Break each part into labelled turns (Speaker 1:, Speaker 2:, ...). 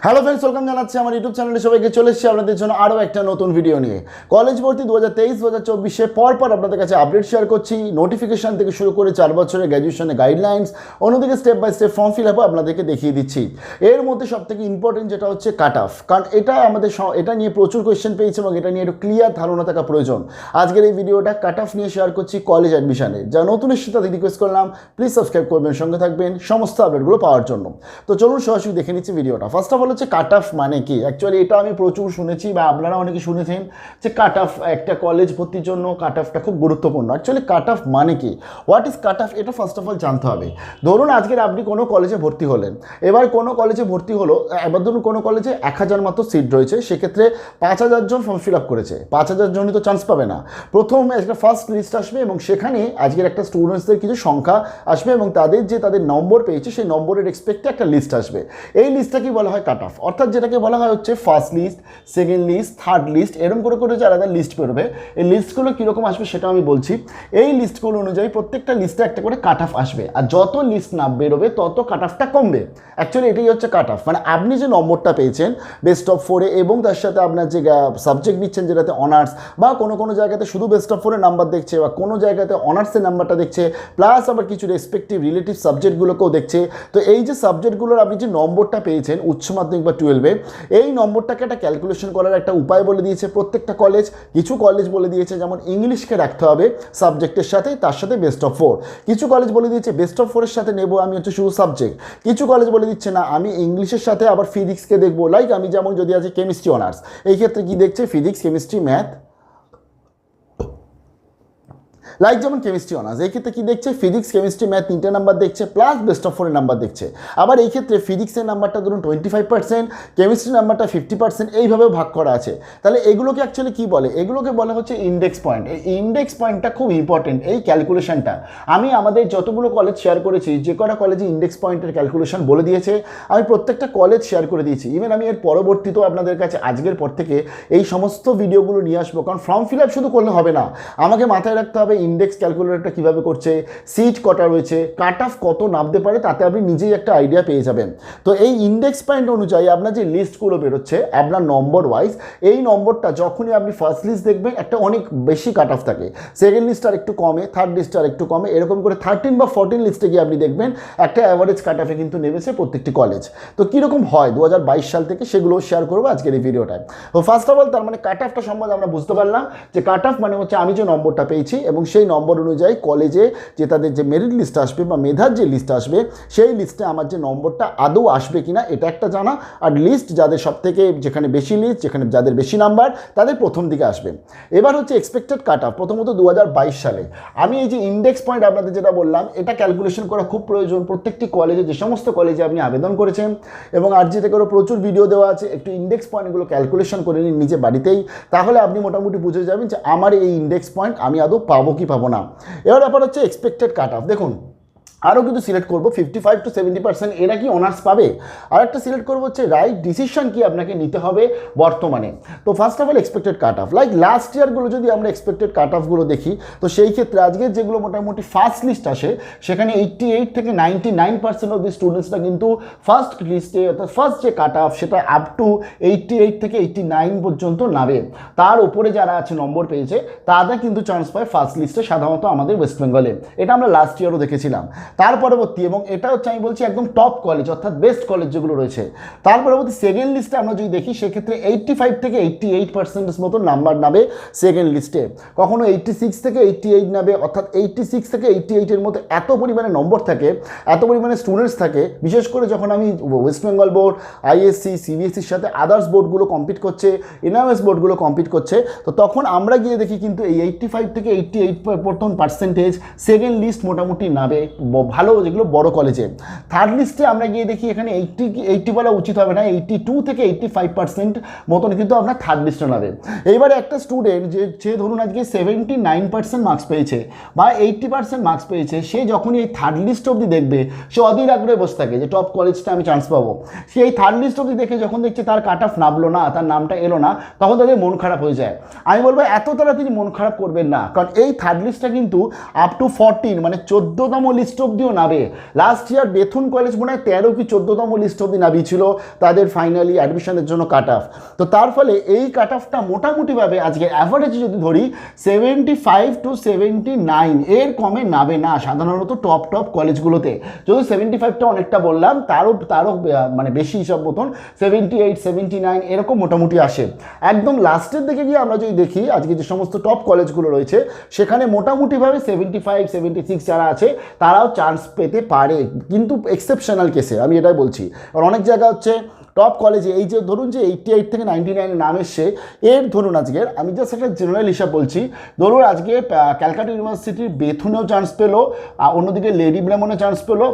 Speaker 1: Hello friends, welcome জানাচ্ছি আমার YouTube চ্যানেলে সবাইকে। চলে এসেছি আপনাদের জন্য আরও একটা নতুন ভিডিও নিয়ে। কলেজ ভর্তি 2023-2024 পরপর আপনাদের কাছে আপডেট শেয়ার করছি। নোটিফিকেশন থেকে শুরু করে 4 বছরের গ্র্যাজুয়েশনের গাইডলাইন্স, অন্যদিকে step by step form fill আপও আপনাদেরকে দেখিয়ে দিচ্ছি। এর মধ্যে সবথেকে ইম্পর্টেন্ট যেটা হচ্ছে কাট অফ, কারণ এটা নিয়ে প্রচুর কোয়েশ্চেন পেয়েছে এবং এটা নিয়ে একটু ক্লিয়ার ধারণা থাকা প্রয়োজন। আজকের এই ভিডিওটা কাট অফ নিয়ে শেয়ার করছি কলেজ অ্যাডমিশনে। যা নতুন এসেছে তাদের রিকোয়েস্ট করলাম প্লিজ সাবস্ক্রাইব করবেন, সঙ্গে থাকবেন সমস্ত আপডেটগুলো পাওয়ার জন্য। তো চলুন সরাসরি দেখে নিচ্ছি ভিডিওটা। ফার্স্ট অফ অল হচ্ছে কাট অফ মানে কি। অ্যাকচুয়ালি এটা আমি প্রচুর শুনেছি বা আপনারা অনেকে শুনেছেন যে কাট অফ একটা কলেজ ভর্তির জন্য কাট অফটা খুব গুরুত্বপূর্ণ। অ্যাকচুয়ালি কাট অফ মানে কি, হোয়াট ইজ কাট অফ, এটা ফার্স্ট অফ অল জানতে হবে। ধরুন আজকের আপনি কোনো কলেজে ভর্তি হলেন, এবার কোনো কলেজে ভর্তি হলো, এবার ধরুন কোনো কলেজে 1000 মাত্র সিট রয়েছে, সেক্ষেত্রে 5000 জন ফর্ম ফিল আপ করেছে। 5000 জনই তো চান্স পাবে না। প্রথম একটা ফার্স্ট লিস্ট আসবে এবং সেখানে আজকের একটা স্টুডেন্টসদের কিছু সংখ্যা আসবে এবং তাদের নম্বর পেয়েছে সেই নম্বরের এক্সপেক্টে একটা লিস্ট আসবে। এই লিস্টটাকে বলা হয় কাট অফ, অর্থাৎ যেটাকে বলা হয় হচ্ছে first list, second list, third list, এরকম করে যে আলাদা লিস্ট বেরোবে। এই লিস্টগুলো কীরকম আসবে সেটা আমি বলছি। এই লিস্টগুলো অনুযায়ী প্রত্যেকটা লিস্টে একটা করে কাট অফ আসবে, আর যত লিস্ট না বেরোবে তত কাট অফটা কমবে। অ্যাকচুয়ালি এটাই হচ্ছে কাট অফ, মানে আপনি যে নম্বরটা পেয়েছেন বেস্ট অফ 4-এ এবং তার সাথে আপনার যে সাবজেক্ট নিচ্ছেন যেটাতে অনার্স, বা কোনো জায়গাতে শুধু বেস্ট অফ 4-এর নাম্বার দেখছে, বা কোনো জায়গাতে অনার্সের নাম্বারটা দেখছে, প্লাস আবার কিছু রেসপেক্টিভ রিলেটিভ সাবজেক্টগুলোকেও দেখছে। তো এই যে সাবজেক্টগুলোর আপনি যে নম্বরটা পেয়েছেন উচ্চ মাধ্যমিক বা 12-এ, এই নম্বরটাকে একটা ক্যালকুলেশন করার একটা উপায় বলে দিয়েছে প্রত্যেকটা কলেজ। কিছু কলেজ বলে দিয়েছে যেমন ইংলিশকে রাখতে হবে সাবজেক্টের সাথে, তার সাথে বেস্ট অফ 4। কিছু কলেজ বলে দিয়েছে বেস্ট অফ 4-এর সাথে নেব আমি হচ্ছে শুধু সাবজেক্ট। কিছু কলেজ বলে দিচ্ছে না আমি ইংলিশের সাথে আবার ফিজিক্সকে দেখবো। লাইক আমি যেমন যদি আছে কেমিস্ট্রি অনার্স, এই ক্ষেত্রে কি দেখছে ফিজিক্স, কেমিস্ট্রি, ম্যাথ। লাইক যেমন কেমিস্ট্রি অনার্স, এই ক্ষেত্রে কী দেখছে ফিজিক্স, কেমিস্ট্রি, ম্যাথ 3টে নাম্বার দেখছে, প্লাস বেস্ট অফ 4-এর নাম্বার দেখছে। আবার এই ক্ষেত্রে ফিজিক্সের নাম্বারটা ধরুন 25%, কেমিস্ট্রি নাম্বারটা 50%, এইভাবেও ভাগ করা আছে। তাহলে এগুলোকে অ্যাকচুয়ালি কী বলে, এগুলোকে বলা হচ্ছে ইন্ডেক্স পয়েন্ট। এই ইন্ডেক্স পয়েন্টটা খুব ইম্পর্টেন্ট, এই ক্যালকুলেশনটা। আমি আমাদের যতগুলো কলেজ শেয়ার করেছি, যে কটা কলেজে ইন্ডেক্স পয়েন্টের ক্যালকুলেশন বলে দিয়েছে, আমি প্রত্যেকটা কলেজ শেয়ার করে দিয়েছি। ইভেন আমি এর পরবর্তীতেও আপনাদের কাছে আজকের পর থেকে এই সমস্ত ভিডিওগুলো নিয়ে আসবো, কারণ ফর্ম ফিল আপ শুধু করলে হবে না, আমাকে মাথায় রাখতে হবে ইন্ডেক্স ক্যালকুলেটরটা কীভাবে করছে, সিট কটা রয়েছে, কাট অফ কত নামতে পারে, তাতে আপনি নিজেই একটা আইডিয়া পেয়ে যাবেন। তো এই ইন্ডেক্স পয়েন্ট অনুযায়ী আপনার যে লিস্টগুলো বেরোচ্ছে আপনার নম্বর ওয়াইজ, এই নম্বরটা যখনই আপনি ফার্স্ট লিস্ট দেখবেন একটা অনেক বেশি কাট অফ থাকে, সেকেন্ড লিস্ট আর একটু কমে, থার্ড লিস্ট আর একটু কমে, এরকম করে 13 বা 14 লিস্টে গিয়ে আপনি দেখবেন একটা অ্যাভারেজ কাট অফে কিন্তু নেমেছে প্রত্যেকটি কলেজ। তো কীরকম হয় 2022 সাল থেকে সেগুলো শেয়ার করবো আজকের এই ভিডিওটায়। তো ফার্স্ট অফ অল তার মানে কাট অফটা সম্বন্ধে আমরা বুঝতে পারলাম যে কাট অফ মানে হচ্ছে আমি যে নম্বরটা পেয়েছি এবং সেই নম্বর অনুযায়ী কলেজে যে তাদের যে মেরিট লিস্ট আসবে বা মেধার যে লিস্ট আসবে, সেই লিস্টে আমার যে নম্বরটা আদৌ আসবে কিনা এটা একটা জানা। আর লিস্ট যাদের সব থেকে যেখানে বেশি লিস্ট, যেখানে যাদের বেশি নাম্বার, তাদের প্রথম দিকে আসবে। এবার হচ্ছে এক্সপেক্টেড কাট অফ। প্রথমত 2022 সালে আমি এই যে ইন্ডেক্স পয়েন্ট আপনাদের যেটা বললাম, এটা ক্যালকুলেশন করা খুব প্রয়োজন। প্রত্যেকটি কলেজে, যে সমস্ত কলেজে আপনি আবেদন করেছেন, এবং RJE থেকেও প্রচুর ভিডিও দেওয়া আছে, একটু ইন্ডেক্স পয়েন্টগুলো ক্যালকুলেশন করে নিন নিজে বাড়িতেই, তাহলে আপনি মোটামুটি বুঝে যাবেন যে আমার এই ইন্ডেক্স পয়েন্ট আমি আদৌ পাবো কি পাবো না। এবার ব্যাপার হচ্ছে এক্সপেক্টেড কাট অফ। দেখুন আরও কিন্তু সিলেক্ট করবো 55 to 70%, এরা কি অনার্স পাবে। আর একটা সিলেক্ট করবো হচ্ছে রাইট ডিসিশন কি আপনাকে নিতে হবে বর্তমানে। তো first of all expected cut off, like last ইয়ারগুলো যদি আমরা এক্সপেক্টেড কাট অফগুলো দেখি, তো সেই ক্ষেত্রে আজকের যেগুলো মোটামুটি ফার্স্ট লিস্ট আসে, সেখানে 88 থেকে 99% অফ দি স্টুডেন্টসরা কিন্তু ফার্স্ট লিস্টে, অর্থাৎ ফার্স্ট যে কাট অফ সেটা আপ টু 88 থেকে 89 পর্যন্ত নামে। তার উপরে যারা আছে নম্বর পেয়েছে তারা কিন্তু চান্স পায় ফার্স্ট লিস্টে, সাধারণত আমাদের ওয়েস্ট বেঙ্গলে। এটা আমরা লাস্ট ইয়ারও দেখেছিলাম। তার পরবর্তী, এবং এটা হচ্ছে আমি বলছি একদম টপ কলেজ অর্থাৎ বেস্ট কলেজ যেগুলো রয়েছে, তার পরবর্তী সেকেন্ড লিস্টে আমরা যদি দেখি, সেক্ষেত্রে 85 থেকে 88% মতো নাম্বার নামে সেকেন্ড লিস্টে। কখনো 86 থেকে 88 নামে, অর্থাৎ 86 থেকে 88-এর মতো এত পরিমাণে নম্বর থাকে, এত পরিমাণে স্টুডেন্টস থাকে। বিশেষ করে যখন আমি ওয়েস্ট বেঙ্গল বোর্ড, ISC, CBSEর সাথে আদার্স বোর্ডগুলো কম্পিট করছে, NIOS বোর্ডগুলো কম্পিট করছে, তো তখন আমরা গিয়ে দেখি কিন্তু এই 85 থেকে 88% সেকেন্ড লিস্ট মোটামুটি নামে ভালো, যেগুলো বড় কলেজে। থার্ড লিস্টে আমরা গিয়ে দেখি এখানে 80 বলা উচিত হবে না, 82 থেকে 85% মতন কিন্তু আপনার থার্ড লিস্টে নামে। এইবারে একটা স্টুডেন্ট যে ধরুন আজকে 79% মার্কস পেয়েছে বা 80% মার্কস পেয়েছে, সে যখনই এই থার্ড লিস্ট অবধি দেখবে, সে অধীর আগ্রহে বসে থাকে যে টপ কলেজটা আমি চান্স পাবো। সে এই থার্ড লিস্ট অবধি দেখে যখন দেখছে তার কাট অফ নামলো না, তার নামটা এলো না, তখন তাদের মন খারাপ হয়ে যায়। আমি বলবো এত তাড়াতাড়ি মন খারাপ করবেন না, কারণ এই থার্ড লিস্টটা কিন্তু আপ টু 14 মানে 14তম লিস্টও অবধিও নাবে। লাস্ট ইয়ার বেথুন কলেজ মনে হয় 13 কি 14তম লিস্ট অবধি নামিয়েছিল তাদের ফাইনালি অ্যাডমিশনের জন্য কাট অফ। তো তার ফলে এই কাট অফটা মোটামুটিভাবে আজকে অ্যাভারেজে যদি ধরি 75 to 79 এর কমে নাবে না সাধারণত টপ কলেজগুলোতে। যদি 75টা অনেকটা বললাম, তারও মানে বেশি হিসাব মতন 78 79 এরকম মোটামুটি আসে। একদম লাস্টের দিকে গিয়ে আমরা যদি দেখি আজকে যে সমস্ত টপ কলেজগুলো রয়েছে সেখানে মোটামুটিভাবে 75 76 যারা আছে তারাও চান্স পেতে পারে, কিন্তু এক্সেপশনাল কেসে আমি এটাই বলছি। আর অনেক জায়গা হচ্ছে টপ কলেজে এই যে ধরুন যে 88 থেকে 99 নাম এসছে, এর ধরুন আজকের আমি জাস্ট একটা জেনারেল হিসাব বলছি, ধরুন আজকে ক্যালকাটা ইউনিভার্সিটির বেথুনেও চান্স পেলো, অন্যদিকে লেডি ব্রামনে চান্স পেলো।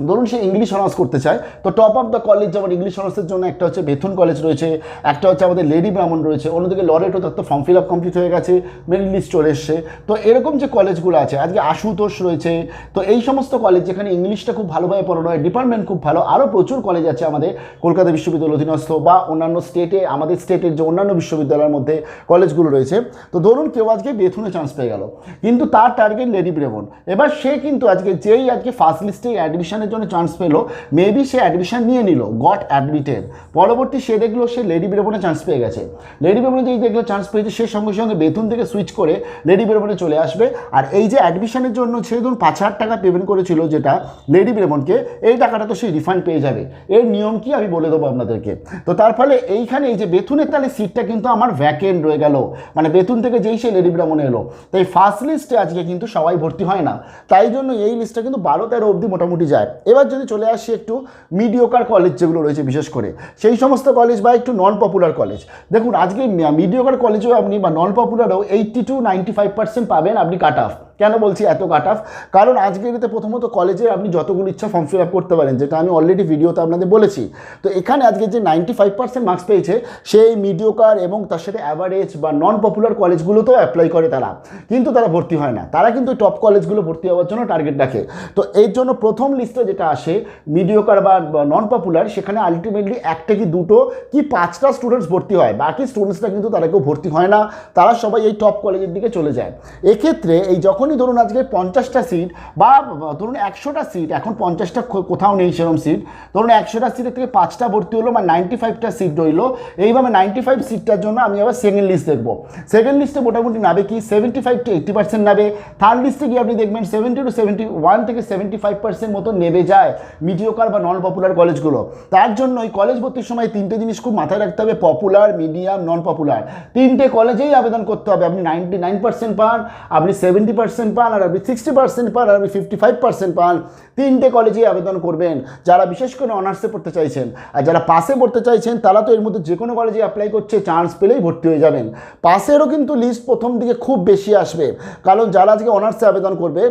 Speaker 1: ধরুন সে ইংলিশ অনার্স করতে চায়, তো টপ অফ দ্য কলেজ যেমন ইংলিশ অনার্সের জন্য একটা হচ্ছে বেথুন কলেজ রয়েছে, একটা হচ্ছে আমাদের লেডি ব্রাহ্মণ রয়েছে, অন্যদিকে লরেটো তার তো ফর্ম ফিল আপ কমপ্লিট হয়ে গেছে, মেরিট লিস্ট চলে এসছে। তো এরকম যে কলেজগুলো আছে আজকে আশুতোষ রয়েছে, তো এই সমস্ত কলেজ যেখানে ইংলিশটা খুব ভালোভাবে পড়ানো হয়, ডিপার্টমেন্ট খুব ভালো, আরও প্রচুর কলেজ আছে আমাদের কলকাতা বিশ্ববিদ্যালয় অধীনস্থ বা অন্যান্য স্টেটে আমাদের স্টেটের যে অন্যান্য বিশ্ববিদ্যালয়ের মধ্যে কলেজগুলো রয়েছে। তো ধরুন কেউ আজকে বেথুনে চান্স পেয়ে গেল, কিন্তু তার টার্গেট লেডি ব্রাহ্মণ, এবার সে কিন্তু আজকে যেই আজকে ফার্স্ট লিস্টে অ্যাডমিশনের জন্য চান্স পেলো, মেবি সে অ্যাডমিশন নিয়ে নিল, গট অ্যাডমিটেড, পরবর্তী সে দেখলো সে লেডি ব্রাহ্মণে চান্স পেয়ে গেছে, লেডি ব্রাহ্মণে যেই দেখলো চান্স পেয়েছে সে সঙ্গে সঙ্গে বেতন থেকে সুইচ করে লেডি ব্রাহ্মণে চলে আসবে। আর এই যে অ্যাডমিশনের জন্য সে ধরুন 5,000 টাকা পেমেন্ট করেছিল যেটা লেডি ব্রাহ্মণকে, এই টাকাটা তো সে রিফান্ড পেয়ে যাবে। এর নিয়ম কি আমি বলে দেবো আপনাদেরকে। তো তার ফলে এইখানে এই যে বেতনের তাহলে সিটটা কিন্তু আমার ভ্যাকেন্ট রয়ে গেল, মানে বেতন থেকে যেই সে লেডি ব্রাহ্মণে এলো, তাই ফার্স্ট লিস্টে আজকে কিন্তু সবাই ভর্তি হয় না, তাই জন্য এই লিস্টটা কিন্তু 12-13 অবধি মোটামুটি যায়। এবার যদি চলে আসি একটু মিডিওকার কলেজ যেগুলো রয়েছে বিশেষ করে সেই সমস্ত কলেজ বা একটু নন পপুলার কলেজ, দেখুন আজকে মিডিওকার কলেজেও আপনি বা নন পপুলারও 80 to 95% পাবেন আপনি কাট অফ। কেন বলছি এত কাট অফ, কারণ আজকের এতে প্রথমত কলেজে আপনি যতগুলো ইচ্ছা ফর্ম ফিল আপ করতে পারেন, যেটা আমি অলরেডি ভিডিওতে আপনাদের বলেছি। তো এখানে আজকে যে 95% মার্কস পেয়েছে সেই মিডিওকার এবং তার সাথে অ্যাভারেজ বা নন পপুলার কলেজগুলোতেও অ্যাপ্লাই করে তারা, কিন্তু তারা ভর্তি হয় না, তারা কিন্তু টপ কলেজগুলো ভর্তি হওয়ার জন্য টার্গেট রাখে। তো এর জন্য প্রথম লিস্টে যেটা আসে মিডিওকার বা নন পপুলার, সেখানে আলটিমেটলি একটা কি দুটো কি 5টা স্টুডেন্টস ভর্তি হয়, বাকি স্টুডেন্টসরা কিন্তু তারা কেউ ভর্তি হয় না, তারা সবাই এই টপ কলেজের দিকে চলে যায়। এক্ষেত্রে এই যখন ধরুন আজকে 50টা সিট বা ধরুন 100টা সিট, এখন 50টা কোথাও নেই সেরকম সিট, ধরুন 100টা সিটের থেকে 5টা ভর্তি হলো বা 95টা সিট রইলো, এইভাবে 95 সিটটার জন্য আমি আবার সেকেন্ড লিস্ট দেখবো। সেকেন্ড লিস্টে মোটামুটি নাবে কি 75 to 80% নাবে। থার্ড লিস্টে গিয়ে আপনি দেখবেন 70 to 71 থেকে 75% মতো নেবে যায় মিডিওকার বা নন পপুলার কলেজগুলো। তার জন্য এই কলেজ ভর্তির সময় 3টে জিনিস খুব মাথায় রাখতে হবে, পপুলার, মিডিয়াম, নন পপুলার, 3টে কলেজেই আবেদন করতে হবে। আপনি 99% পান, আপনি 70% পান, আর আপনি 60% পান, আর আপনি 55% পান, 3টে কলেজেই আবেদন করবেন যারা বিশেষ করে অনার্সে পড়তে চাইছেন। আর যারা পাসে পড়তে চাইছেন তারা তো এর মধ্যে যে কোনো কলেজে অ্যাপ্লাই করছে, চান্স পেলেই ভর্তি হয়ে যাবেন। পাসেরও কিন্তু লিস্ট প্রথম দিকে খুব বেশি আসবে, কারণ যারা আজকে অনার্সে আবেদন করবে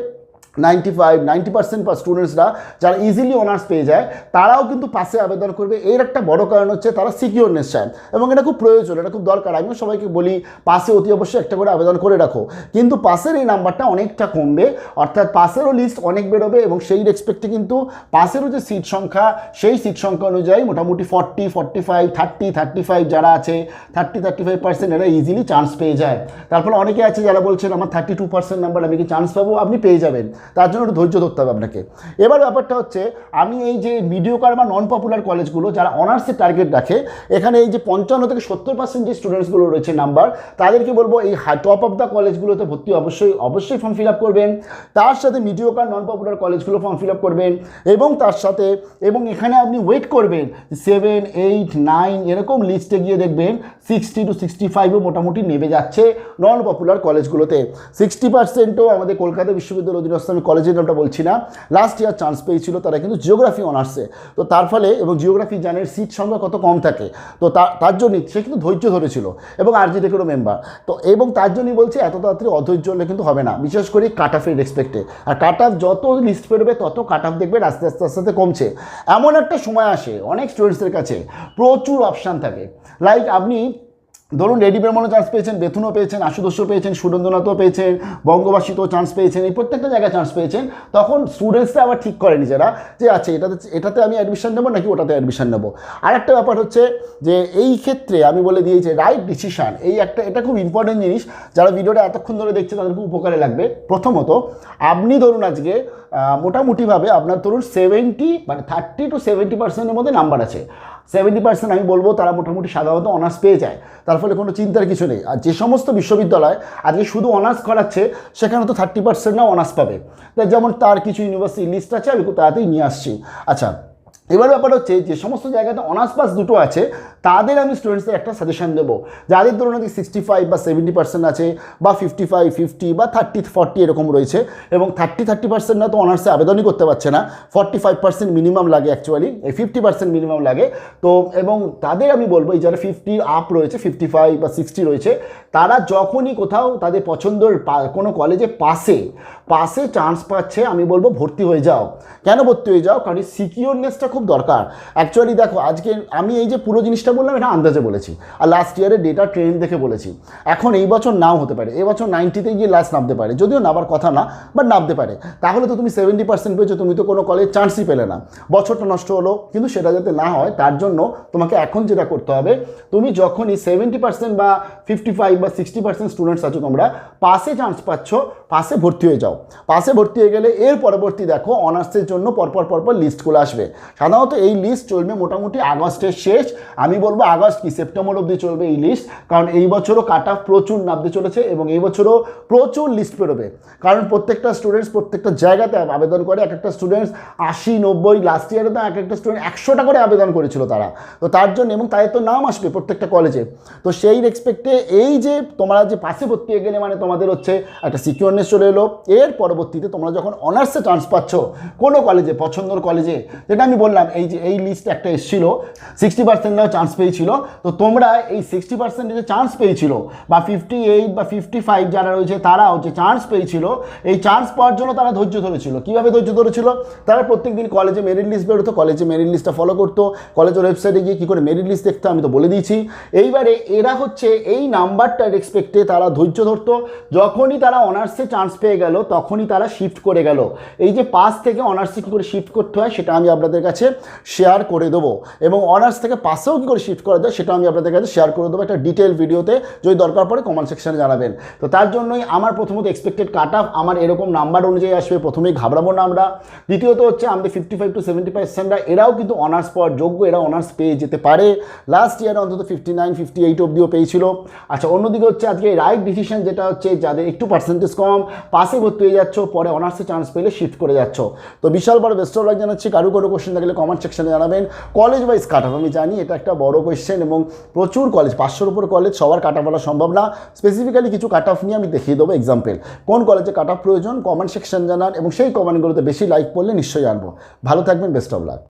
Speaker 1: 90% স্টুডেন্টসরা যারা ইজিলি অনার্স পেয়ে যায় তারাও কিন্তু পাশে আবেদন করবে। এর একটা বড় কারণ হচ্ছে তারা সিকিউরনেস চায় এবং এটা খুব প্রয়োজন, এটা খুব দরকার। আমিও সবাইকে বলি পাশে অতি অবশ্যই একটা করে আবেদন করে রাখো, কিন্তু পাশের এই নাম্বারটা অনেকটা কমবে, অর্থাৎ পাশেরও লিস্ট অনেক বেরোবে এবং সেই রেসপেক্টে কিন্তু পাশেরও যে সিট সংখ্যা সেই সিট সংখ্যা অনুযায়ী মোটামুটি 40 45 30 35 যারা আছে 30-35% এরা ইজিলি চান্স পেয়ে যায়। তারপরে অনেকে আছে যারা বলছেন আমার 32% নাম্বার, আমি কি চান্স পাবো? আপনি পেয়ে যাবেন, তার জন্য একটু ধৈর্য ধরতে হবে আপনাকে। এবার ব্যাপারটা হচ্ছে আমি এই যে মিডিওকার বা নন পপুলার কলেজগুলো যারা অনার্সের টার্গেট রাখে, এখানে এই যে 55 থেকে 70% যে স্টুডেন্টসগুলো রয়েছে নাম্বার, তাদেরকে বলবো এই টপ অফ দ্য কলেজগুলোতে ভর্তি অবশ্যই ফর্ম ফিল আপ করবেন। তার সাথে মিডিওকার নন পপুলার কলেজগুলো ফর্ম ফিল আপ করবেন এবং তার সাথে এখানে আপনি ওয়েট করবেন 7, 8, 9 এরকম লিস্টে গিয়ে দেখবেন 60 to 65ও মোটামুটি নেমে যাচ্ছে নন পপুলার কলেজগুলোতে। 60%ও আমাদের কলকাতা বিশ্ববিদ্যালয় অধীনস্থ, আমি কলেজের নামটা বলছি না, লাস্ট ইয়ার চান্স পেয়েছিল তারা কিন্তু জিওগ্রাফি অনার্সে। তো তার ফলে এবং জিওগ্রাফি জানের সিট সংখ্যা কত কম থাকে, তো তার জন্যই সে কিন্তু ধৈর্য ধরেছিল এবং আরজি টেকেরও মেম্বার। তো এবং তার জন্যই বলছি এত তাড়াতাড়ি অধৈর্য হলে কিন্তু হবে না, বিশেষ করে কাট অফের রেসপেক্টে। আর কাট অফ যত লিস্ট বেরোবে তত কাট অফ দেখবেন আস্তে আস্তে কমছে। এমন একটা সময় আসে অনেক স্টুডেন্টসদের কাছে প্রচুর অপশান থাকে, লাইক আপনি ধরুন রেডি ব্রাহ্মণও চান্স পেয়েছেন, বেথুনও পেয়েছেন, আশুতোষও পেয়েছেন, সুরেন্দ্রনাথও পেয়েছেন, বঙ্গবাসীতেও চান্স পেয়েছেন, এই প্রত্যেকটা জায়গায় চান্স পেয়েছেন। তখন স্টুডেন্টসরা আবার ঠিক করে নিজেরা যে আচ্ছা এটাতে আমি অ্যাডমিশন নেবো নাকি ওটাতে অ্যাডমিশন নেবো। আর একটা ব্যাপার হচ্ছে যে এই ক্ষেত্রে আমি বলে দিয়েছি রাইট ডিসিশান, এটা খুব ইম্পর্টেন্ট জিনিস, যারা ভিডিওটা এতক্ষণ ধরে দেখছে তাদের খুব উপকারে লাগবে। প্রথমত আপনি ধরুন আজকে মোটামুটিভাবে আপনার ধরুন 30 to 70% মধ্যে নাম্বার আছে। 70% আমি বলবো তারা মোটামুটি সাধারণত অনার্স পেয়ে যায়, তার ফলে কোনো চিন্তার কিছু নেই। আর যে সমস্ত বিশ্ববিদ্যালয় আজকে শুধু অনার্স করাচ্ছে সেখানে তো 30% নাও অনার্স পাবে। তাই যেমন তার কিছু ইউনিভার্সিটি লিস্ট আছে, আমি খুব তাড়াতাড়ি নিয়ে আসছি। আচ্ছা, এবার ব্যাপার হচ্ছে যে সমস্ত জায়গাতে অনার্স পাস দুটো আছে তাদের আমি স্টুডেন্টসদের একটা সাজেশন দেবো, যাদের ধরুন নাকি 65 বা 70% আছে, বা 55, 50 বা 30, 40 এরকম রয়েছে, এবং 30% না তো অনার্সে আবেদনই করতে পারছে না, 45% মিনিমাম লাগে, অ্যাকচুয়ালি এই 50% মিনিমাম লাগে। তো এবং তাদের আমি বলবো এই যারা 50 আপ রয়েছে, 55 বা 60 রয়েছে, তারা যখনই কোথাও তাদের পছন্দের কোনো কলেজে পাশে চান্স পাচ্ছে, আমি বলবো ভর্তি হয়ে যাও। কেন ভর্তি হয়ে যাও? কারণ সিকিউরনেসটা খুব দরকার। অ্যাকচুয়ালি দেখো আজকে আমি এই যে পুরো জিনিসটা বললাম এটা আন্দাজে বলেছি, আর লাস্ট ইয়ারের ডেটা ট্রেন্ড দেখে বলেছি। এখন এই বছর নাও হতে পারে, এই বছর 90-তে গিয়ে লাস্ট নামতে পারে, যদিও নামার কথা না, বাট নামতে পারে। তাহলে তো তুমি 70% পেয়েছো, তুমি তো কোনো কলেজ চান্সই পেলে না, বছরটা নষ্ট হলো। কিন্তু সেটা যাতে না হয় তার জন্য তোমাকে এখন যেটা করতে হবে, তুমি যখনই 70% বা 55 বা 60% স্টুডেন্টস আছো, তোমরা পাশে চান্স পাচ্ছ, পাশে ভর্তি হয়ে যাও। পাশে ভর্তি হয়ে গেলে এর পরবর্তী দেখো অনার্সের জন্য পরপর লিস্টগুলো আসবে। সাধারণত এই লিস্ট চলবে মোটামুটি আগস্টের শেষ, আমি বলবো আগস্ট কি সেপ্টেম্বর অবধি চলবে এই লিস্ট। কারণ এই বছরও কাট অফ প্রচুর নামতে চলেছে এবং এই বছরও প্রচুর লিস্ট বেরোবে। কারণ প্রত্যেকটা স্টুডেন্টস প্রত্যেকটা জায়গাতে আবেদন করে, এক একটা স্টুডেন্টস 80, 90, লাস্ট ইয়ারে তো এক একটা স্টুডেন্ট 100টা করে আবেদন করেছিল তারা। তো তার জন্য এবং তাদের তো নাম আসবে প্রত্যেকটা কলেজে। তো সেই রেসপেক্টে এই যে তোমরা যে পাশে ভর্তি হয়ে গেলে মানে তোমাদের হচ্ছে একটা সিকিউরনেস চলে এলো। এর পরবর্তীতে তোমরা যখন অনার্সে চান্স পাচ্ছ কোনো কলেজে, পছন্দের কলেজে, যেটা আমি বললাম এই যে এই লিস্ট একটা এসেছিল 60% চান্স পেয়েছিল, তো তোমরা এই 60% যে চান্স পেয়েছিল বা 58 বা 55 যারা রয়েছে তারাও যে চান্স পেয়েছিল, এই চান্স পাওয়ার জন্য তারা ধৈর্য ধরেছিল। কীভাবে ধৈর্য ধরেছিল? তারা প্রত্যেকদিন কলেজে মেরিট লিস্ট বেরোতো, কলেজে মেরিট লিস্টটা ফলো করতো, কলেজের ওয়েবসাইটে গিয়ে কী করে মেরিট লিস্ট দেখতে আমি তো বলে দিয়েছি। এইবারে এরা হচ্ছে এই নাম্বারটার রেসপেক্টে তারা ধৈর্য ধরতো। যখনই তারা অনার্সে চান্স পেয়ে গেল তখনই তারা শিফট করে গেল। এই যে পাস থেকে অনার্সে কী করে শিফট করতে হয় সেটা আমি আপনাদের কাছে শেয়ার করে দেবো, এবং অনার্স থেকে পাসেও কী করে শিফট করা যায় সেটা আমি আপনাদের কাছে শেয়ার করে দেবো একটা ডিটেল ভিডিওতে, যদি দরকার পড়ে কমেন্ট সেকশনে জানাবেন। তো তার জন্যই আমার প্রথমত এক্সপেক্টেড কাট অফ আমার এরকম নাম্বার অনুযায়ী আসবে, প্রথমেই ঘাবড়াবো না আমরা। দ্বিতীয়ত হচ্ছে আমাদের 55 to 70% এরাও কিন্তু অনার্স পাওয়ার যোগ্য, এরা অনার্স পেয়ে যেতে পারে। লাস্ট ইয়ারে অন্তত 59, 58 অবধিও পেয়েছিল। আচ্ছা, অন্যদিকে হচ্ছে আজকে রাইট ডিসিশন যেটা হচ্ছে যাদের একটু পার্সেন্টেজ কম, পাশে ভর্তি হয়ে যাচ্ছ, পরে অনার্সে চান্স পেলে শিফট করে যাচ্ছ। তো বিশাল বড় বেস্ট অফ লাক জানাচ্ছি। কারো কোনো কোয়েশ্চেন থাকলে কমেন্ট সেকশনে জানাবেন। কলেজ ওয়াইজ কাট অফ আমি জানি এটা একটা বড় কোয়েশ্চেন এবং প্রচুর কলেজ, 500-র উপর কলেজ, সবার কাট অফ বলা সম্ভব না। স্পেসিফিক্যালি কিছু কাট অফ নিয়ে আমি দেখিয়ে দেবো এক্সাম্পল, কোন কলেজে কাট অফ প্রয়োজন কমেন্ট সেকশন জানান, এবং সেই কমেন্টগুলোতে বেশি লাইক করলে নিশ্চয়ই জানবো। ভালো থাকবেন, বেস্ট অফ লাক।